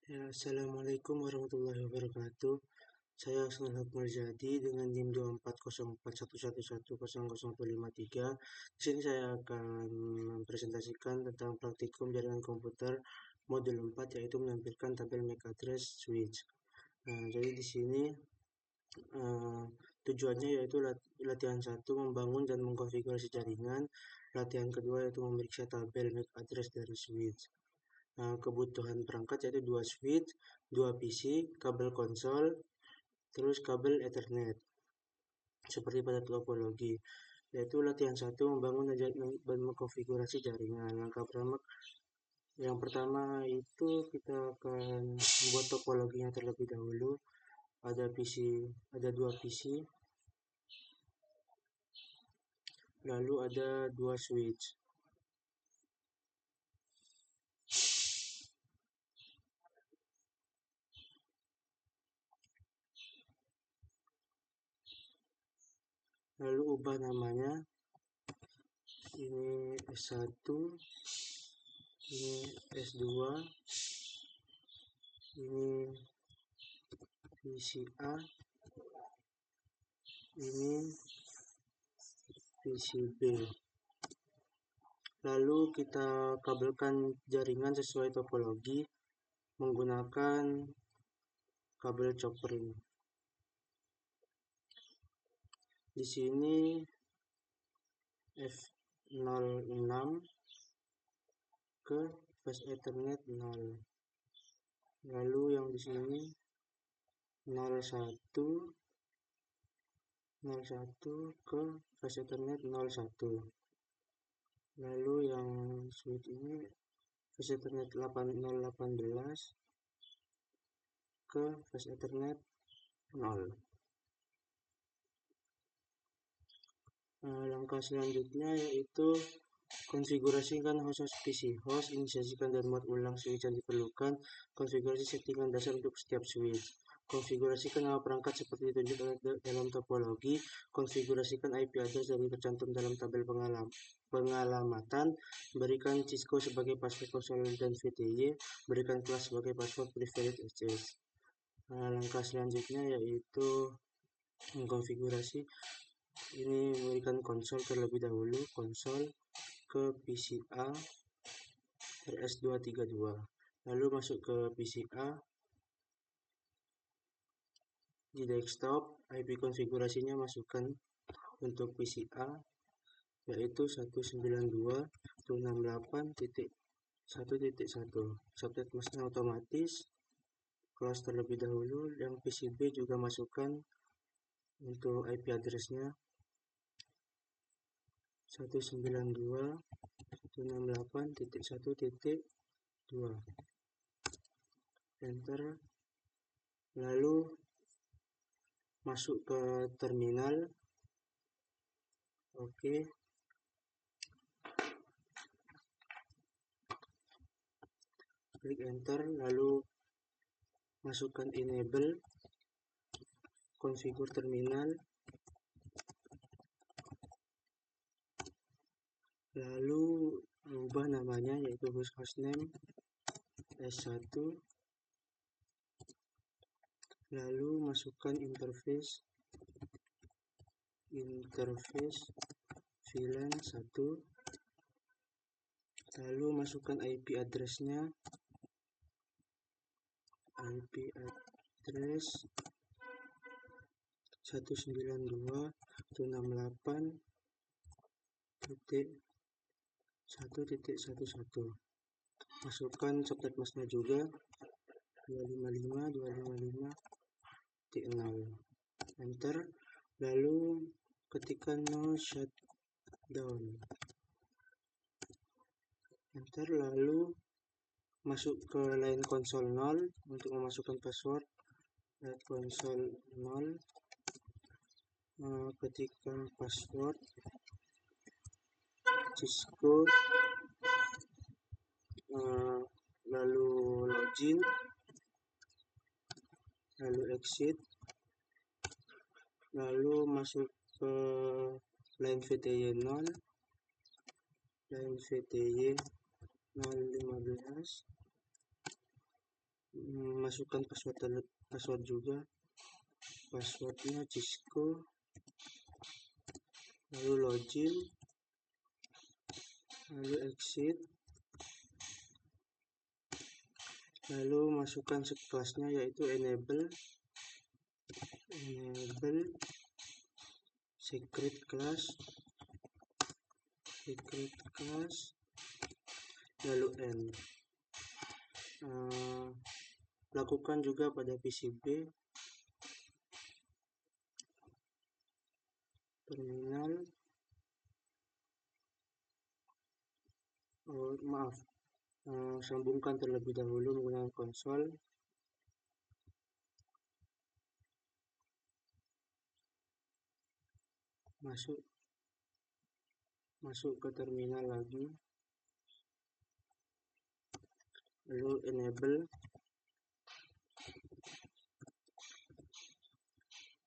Ya, Assalamualaikum warahmatullahi wabarakatuh. Saya Osman Hapmuljadi dengan NIM 240411110053. Di sini saya akan mempresentasikan tentang praktikum jaringan komputer modul 4, yaitu menampilkan tabel MAC address switch. Jadi di sini tujuannya yaitu latihan 1 membangun dan mengkonfigurasi jaringan, latihan kedua yaitu memeriksa tabel MAC address dari switch. Kebutuhan perangkat yaitu 2 switch, 2 PC, kabel konsol, terus kabel Ethernet. Seperti pada topologi, yaitu latihan 1 membangun dan mengkonfigurasi jaringan. Langkah yang pertama itu kita akan membuat topologinya terlebih dahulu. Ada 2 PC, lalu ada 2 switch. Lalu ubah namanya, ini S1, ini S2, ini PCA, ini PCB. Lalu kita kabelkan jaringan sesuai topologi menggunakan kabel chopper ini. Di sini F06 ke flash Ethernet 0. Lalu yang di sini 01 ke flash Ethernet 01. Lalu yang switch ini flash Ethernet 8018 ke flash Ethernet 0. Langkah selanjutnya yaitu konfigurasikan host PC host, inisiasikan dan muat ulang switch yang diperlukan, konfigurasi settingan dasar untuk setiap switch, konfigurasikan nama perangkat seperti ditunjuk dalam topologi, konfigurasikan IP address yang tercantum dalam tabel pengalamatan, berikan Cisco sebagai password konsol dan VTY, berikan kelas sebagai password private access. Langkah selanjutnya yaitu mengkonfigurasi. Ini memberikan konsol terlebih dahulu, konsol ke PCA RS232, lalu masuk ke PCA. Di desktop IP konfigurasinya masukkan untuk PCA yaitu 192.168.1.1. subnet masknya otomatis, kelas terlebih dahulu. Yang PCB juga masukkan untuk IP addressnya 192.168.1.2. Enter. Lalu masuk ke terminal. Oke. Klik enter, lalu masukkan enable, konfigur terminal, lalu ubah namanya yaitu hostname S1, lalu masukkan interface VLAN 1, lalu masukkan IP address-nya, IP address 192.168.1.11. Masukkan subnet masknya juga 255.255.0. Enter. Lalu ketikkan no shutdown. Enter. Lalu masuk ke line konsol 0 untuk memasukkan password. Konsol 0, ketikkan password Cisco, lalu login, lalu exit, lalu masuk ke line VTY 0, line VTY 015, masukkan password juga, passwordnya Cisco, lalu login, lalu exit, lalu masukkan subclassnya yaitu enable secret class, lalu n. Lakukan juga pada PCB, terminal, sambungkan terlebih dahulu menggunakan konsol, masuk ke terminal lagi, lalu enable,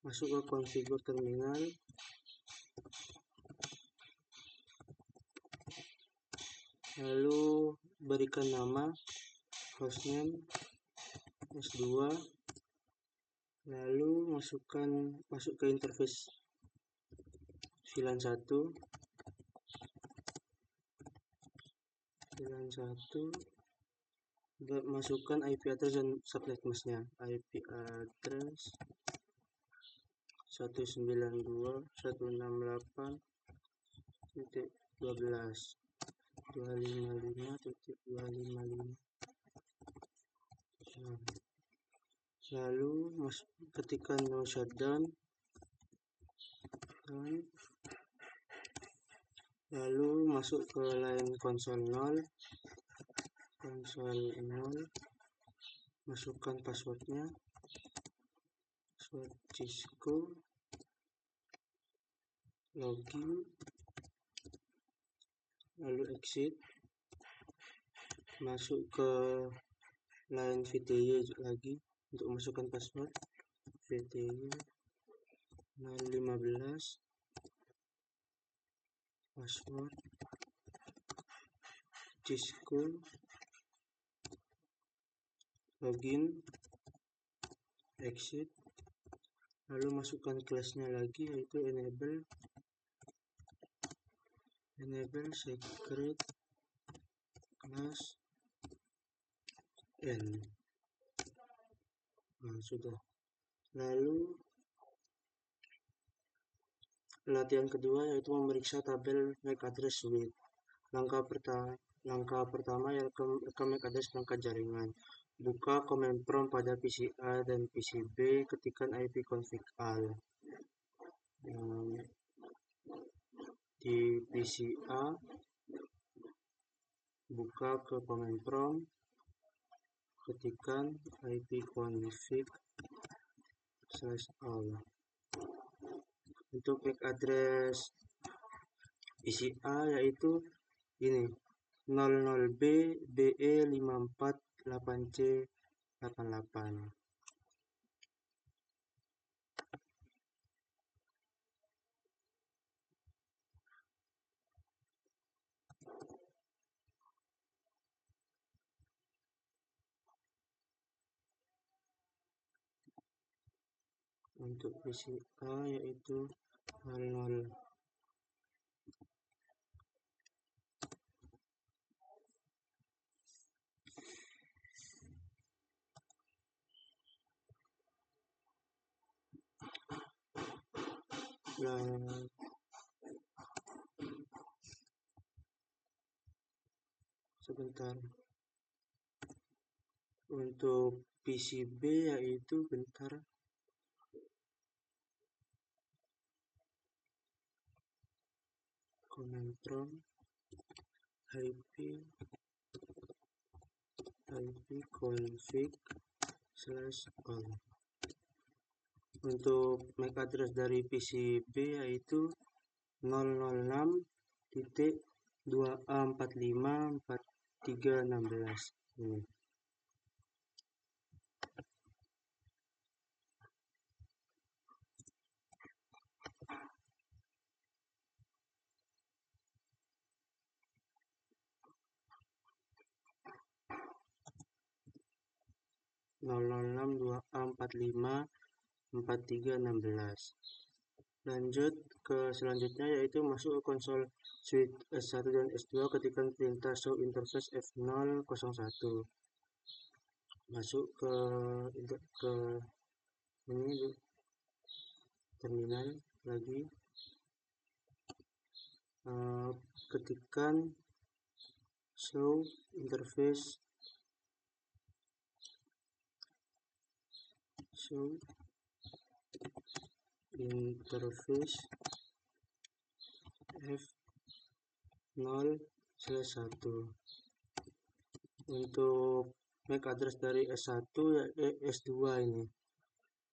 masuk ke configure terminal, lalu berikan nama hostname S2, lalu masuk ke interface VLAN 1, masukkan IP address dan subnet masknya, IP address 192.168.12.255.255. Lalu ketikkan no shutdown, lalu masuk ke line konsol 0, masukkan passwordnya, password Cisco, login, lalu exit, masuk ke line VTY lagi untuk masukkan password VTY 015, password Cisco, login, exit, lalu masukkan classnya lagi yaitu enable secret class n. Sudah. Lalu latihan kedua yaitu memeriksa tabel MAC address suite. Langkah pertama rekam MAC address perangkat jaringan. Buka command prompt pada PC A dan PC B, ketikkan ipconfig al. Di PC A, buka ke command prompt, ketikkan ipconfig/all. Untuk MAC address PC A yaitu ini 00B BE548C88. Untuk PC A yaitu 00. Sebentar. Untuk PCB yaitu bentar. Command prompt ipconfig/all. Untuk MAC address dari PCB yaitu 006.2A45.4316. Ini. 006-2A45-4316. Lanjut ke selanjutnya, yaitu masuk ke konsol switch S1 dan S2 ketikkan perintah show interface F001. Masuk ke ini terminal lagi, ketikkan show interface F0/1. Untuk MAC address dari S1 ya S2 ini.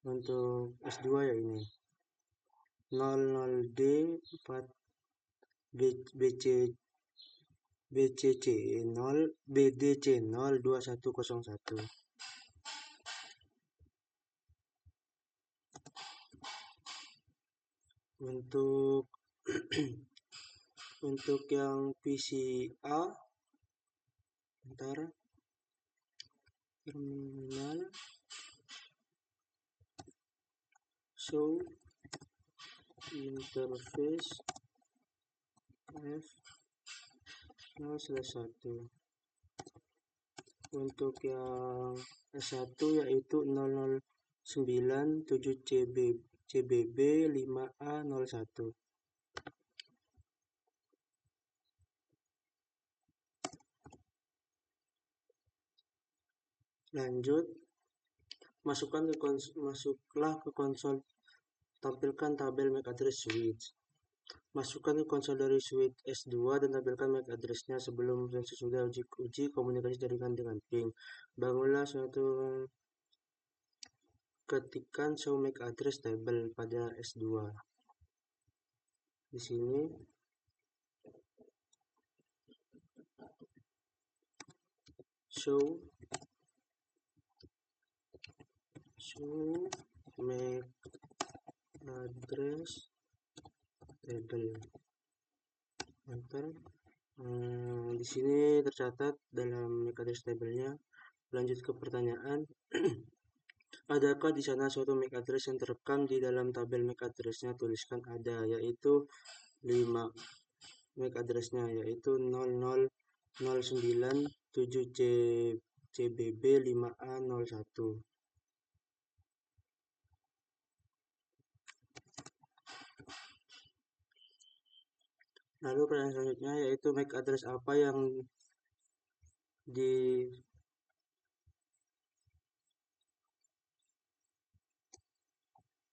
Untuk S2 ya ini 00D4 BDC02101. Untuk untuk yang PCA, bentar, terminal show interface F0/1. Untuk yang S1 yaitu 0097CBB5A01. Lanjut, masuklah ke konsol, tampilkan tabel MAC address switch. Masukkan ke konsol dari switch S2 dan tampilkan MAC address-nya sebelum dan sesudah uji komunikasi jaringan dengan ping. Bangunlah suatu ketikkan show MAC address table pada S2. Di sini show MAC address table. Enter. Di sini tercatat dalam MAC address table-nya. Lanjut ke pertanyaan. Adakah di sana suatu MAC address yang terekam di dalam tabel MAC address-nya? Tuliskan ada, yaitu 5 MAC address-nya, yaitu 00097CBB5A01. Lalu pertanyaan selanjutnya, yaitu MAC address apa yang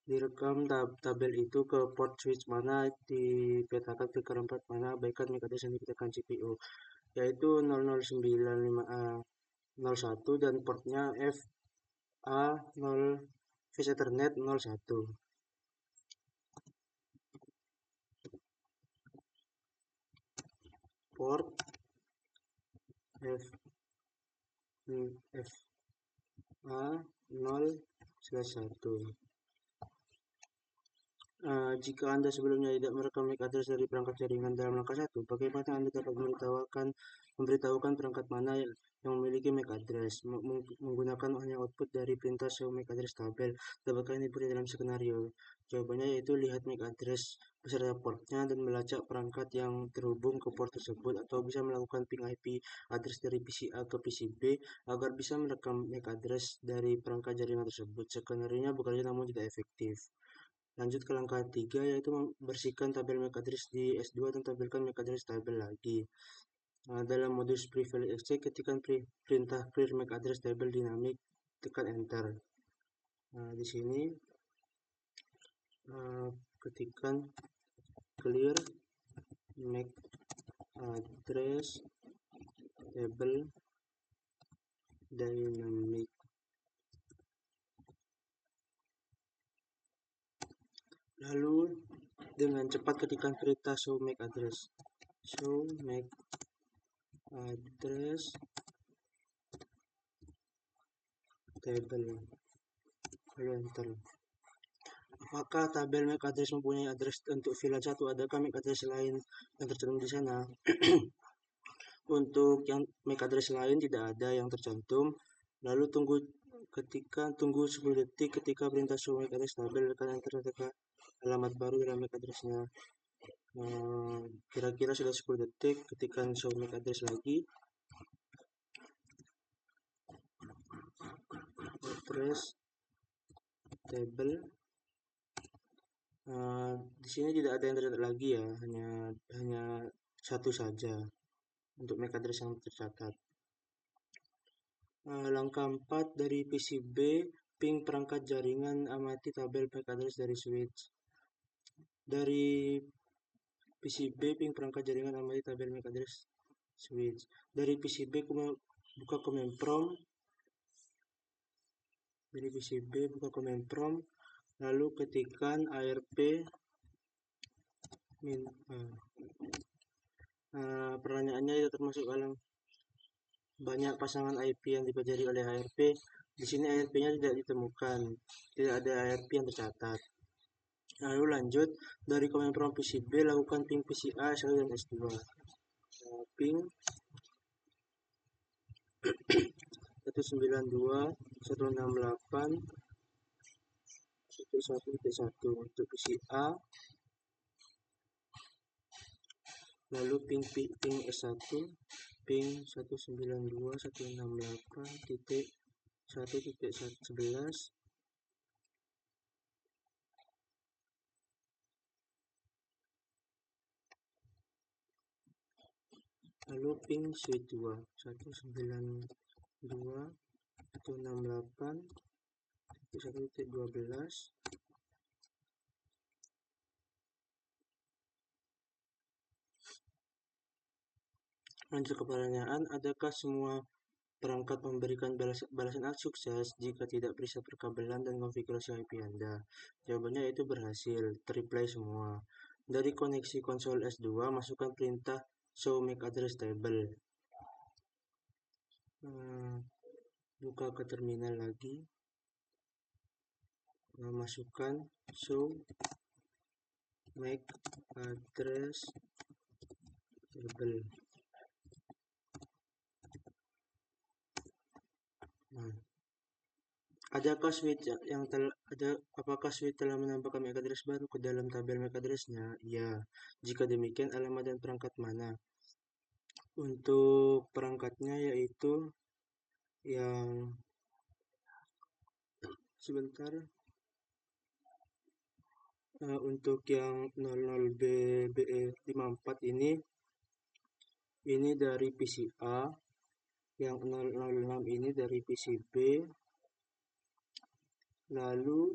direkam tabel itu ke port switch mana, dipetakan ke port mana, abaikan MAC address yang dipetakan CPU, yaitu 0095A01 dan portnya FA0 Face Ethernet 01. Port FA0/1. Jika Anda sebelumnya tidak merekam MAC address dari perangkat jaringan dalam langkah 1, bagaimana Anda dapat memberitahukan perangkat mana yang memiliki MAC address? Menggunakan hanya output dari perintah show MAC address tabel. Dapatkah ini dibuat dalam skenario? Jawabannya yaitu lihat MAC address beserta portnya dan melacak perangkat yang terhubung ke port tersebut, atau bisa melakukan ping IP address dari PC A ke PC B agar bisa merekam MAC address dari perangkat jaringan tersebut. Skenario-nya bekerja namun tidak efektif. Lanjut ke langkah 3, yaitu membersihkan tabel MAC address di S2 dan tampilkan MAC address tabel lagi. Dalam modus pre-valid exchange, ketikkan perintah clear MAC address table dynamic, tekan enter. Di sini ketikkan clear MAC address table dynamic. Lalu dengan cepat ketikkan perintah show MAC address table, lalu enter. Apakah tabel MAC address mempunyai address untuk VLAN 1? Adakah MAC address lain yang tercantum di sana? Untuk yang MAC address lain tidak ada yang tercantum. Lalu tunggu ketika tunggu 10 detik ketika perintah show MAC address tabel akan enter alamat baru dalam MAC address-nya. Kira-kira sudah 10 detik ketika show MAC address lagi, address table. Di sini tidak ada yang tercatat lagi ya, hanya satu saja untuk MAC address yang tercatat. Langkah 4 dari PCB, ping perangkat jaringan, amati tabel MAC address dari switch. Dari PCB, ping perangkat jaringan, amati tabel MAC address switch. Dari PCB, buka command prompt. Dari PCB, buka command prompt, lalu ketikkan ARP pertanyaannya itu termasuk dalam banyak pasangan IP yang dipelajari oleh ARP. Di sini ARP-nya tidak ditemukan, tidak ada ARP yang tercatat. Lalu lanjut, dari command prompt PCB, lakukan ping PCA, S1 dan S2. Ping 192.168.1.1.1 untuk PCA. Lalu ping S1, ping 192.168.1.11. Lalu ping switch 2, 192.168.1.12. Lanjut ke pertanyaan, adakah semua perangkat memberikan balasan sukses jika tidak periksa perkabelan dan konfigurasi IP Anda? Jawabannya itu berhasil, terreply semua. Dari koneksi konsol S2, masukkan perintah show MAC address table. Buka ke terminal lagi, masukkan show MAC address table. Apakah switch telah menambahkan MAC address baru ke dalam tabel MAC address-nya? Ya. Jika demikian, alamat dan perangkat mana? Untuk perangkatnya yaitu yang sebentar. Untuk yang 00BBE54 ini dari PCA, yang 006 ini dari PCB, lalu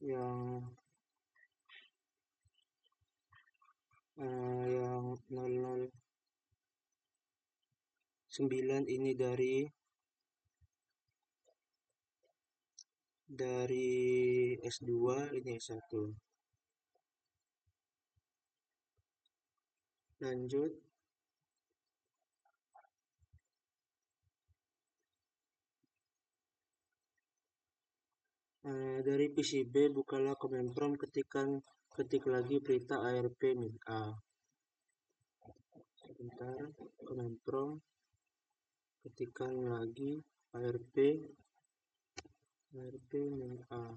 yang 009 ini dari S2, ini S1. Lanjut. Dari PCB, bukalah command prompt, ketik lagi perintah ARP min A. Sebentar, command prompt, ketikkan lagi ARP min A.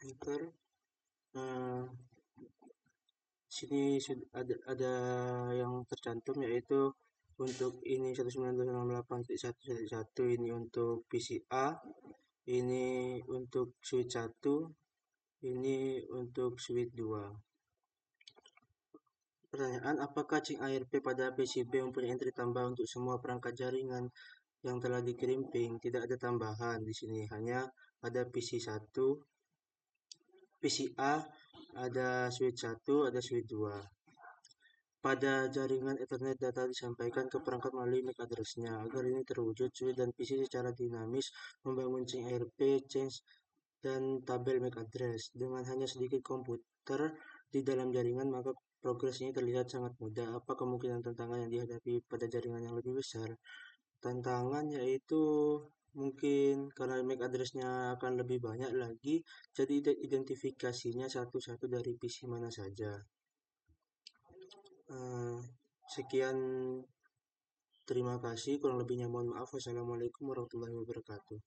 Enter. Sini ada yang tercantum, yaitu untuk ini 192.168.1.1 ini untuk PCA, ini untuk switch 1, ini untuk switch 2. Pertanyaan, apakah cing ARP pada PCB mempunyai entry tambah untuk semua perangkat jaringan yang telah dikirim ping? Tidak ada tambahan di sini, hanya ada PCA, ada switch 1, ada switch 2. Pada jaringan Ethernet, data disampaikan ke perangkat melalui MAC address-nya. Agar ini terwujud, switch dan PC secara dinamis membangun cing ARP, change, dan tabel MAC address. Dengan hanya sedikit komputer di dalam jaringan, maka progres ini terlihat sangat mudah. Apa kemungkinan tantangan yang dihadapi pada jaringan yang lebih besar? Tantangan yaitu mungkin karena MAC address-nya akan lebih banyak lagi, jadi identifikasinya satu-satu dari PC mana saja. Sekian Terima kasih, kurang lebihnya mohon maaf. Wassalamualaikum warahmatullahi wabarakatuh.